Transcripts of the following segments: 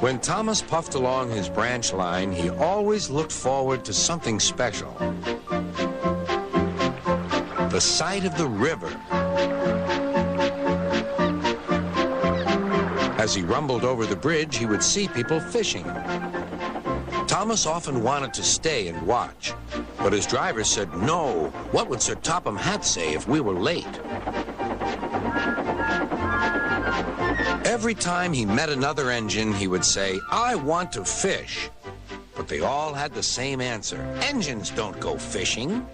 When Thomas puffed along his branch line, he always looked forward to something special. The sight of the river. As he rumbled over the bridge, he would see people fishing. Thomas often wanted to stay and watch, but his driver said, "No, what would Sir Topham Hatt say if we were late?" Every time he met another engine, he would say, "I want to fish." But they all had the same answer: "Engines don't go fishing."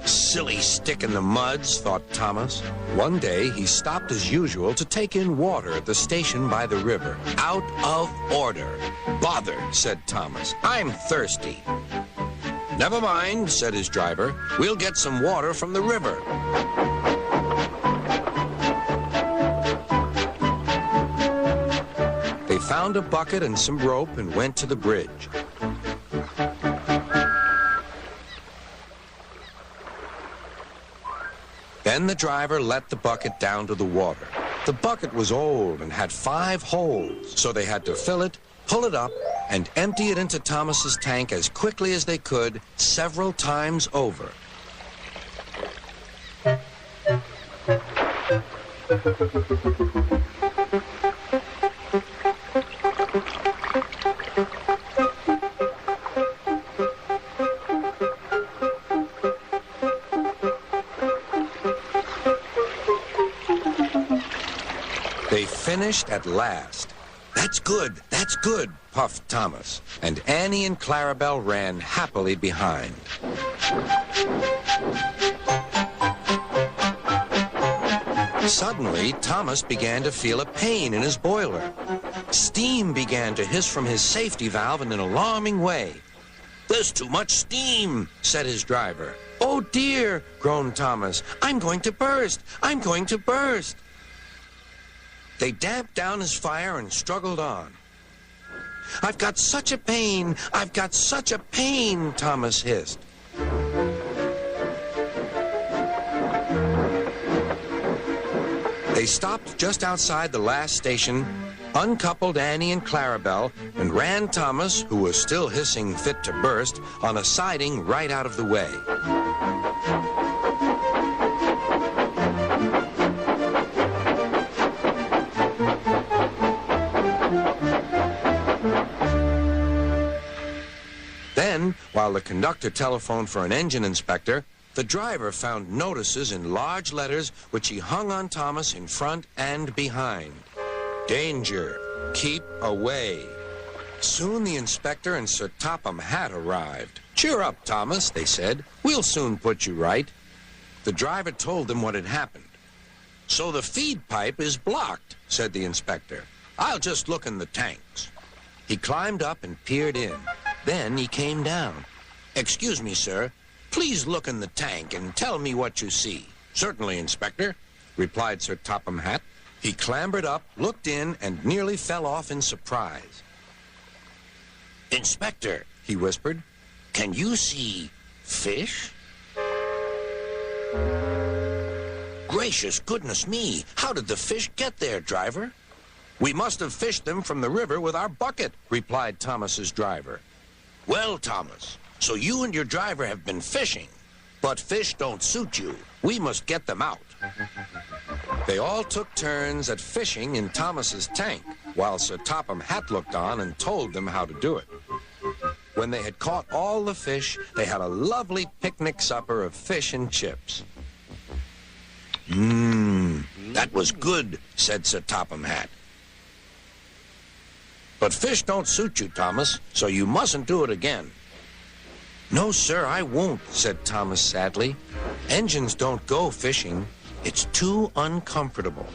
Silly stick in the muds, thought Thomas. One day, he stopped as usual to take in water at the station by the river. "Out of order." "Bother," said Thomas. "I'm thirsty." "Never mind," said his driver. "We'll get some water from the river." They found a bucket and some rope and went to the bridge. Then the driver let the bucket down to the water. The bucket was old and had 5 holes, so they had to fill it, pull it up, and empty it into Thomas's tank as quickly as they could, several times over. They finished at last. "That's good, that's good," puffed Thomas, and Annie and Plarail ran happily behind. Suddenly, Thomas began to feel a pain in his boiler. Steam began to hiss from his safety valve in an alarming way. "There's too much steam," said his driver. "Oh dear," groaned Thomas. "I'm going to burst! I'm going to burst!" They damped down his fire and struggled on. "I've got such a pain! I've got such a pain!" Thomas hissed. They stopped just outside the last station, uncoupled Annie and Plarail, and ran Thomas, who was still hissing fit to burst, on a siding right out of the way. Then, while the conductor telephoned for an engine inspector, the driver found notices in large letters which he hung on Thomas in front and behind. "Danger. Keep away." Soon the inspector and Sir Topham Hatt arrived. "Cheer up, Thomas," they said. "We'll soon put you right." The driver told them what had happened. "So the feed pipe is blocked," said the inspector. "I'll just look in the tanks." He climbed up and peered in. Then he came down. "Excuse me, sir. Please look in the tank and tell me what you see." "Certainly, Inspector," replied Sir Topham Hatt. He clambered up, looked in, and nearly fell off in surprise. "Inspector," he whispered, "can you see fish?" "Gracious goodness me! How did the fish get there, driver?" "We must have fished them from the river with our bucket," replied Thomas's driver. "Well, Thomas, so you and your driver have been fishing, but fish don't suit you. We must get them out." They all took turns at fishing in Thomas's tank, while Sir Topham Hatt looked on and told them how to do it. When they had caught all the fish, they had a lovely picnic supper of fish and chips. That was good," said Sir Topham Hatt. "But fish don't suit you, Thomas, so you mustn't do it again." "No, sir, I won't," said Thomas sadly. "Engines don't go fishing. It's too uncomfortable."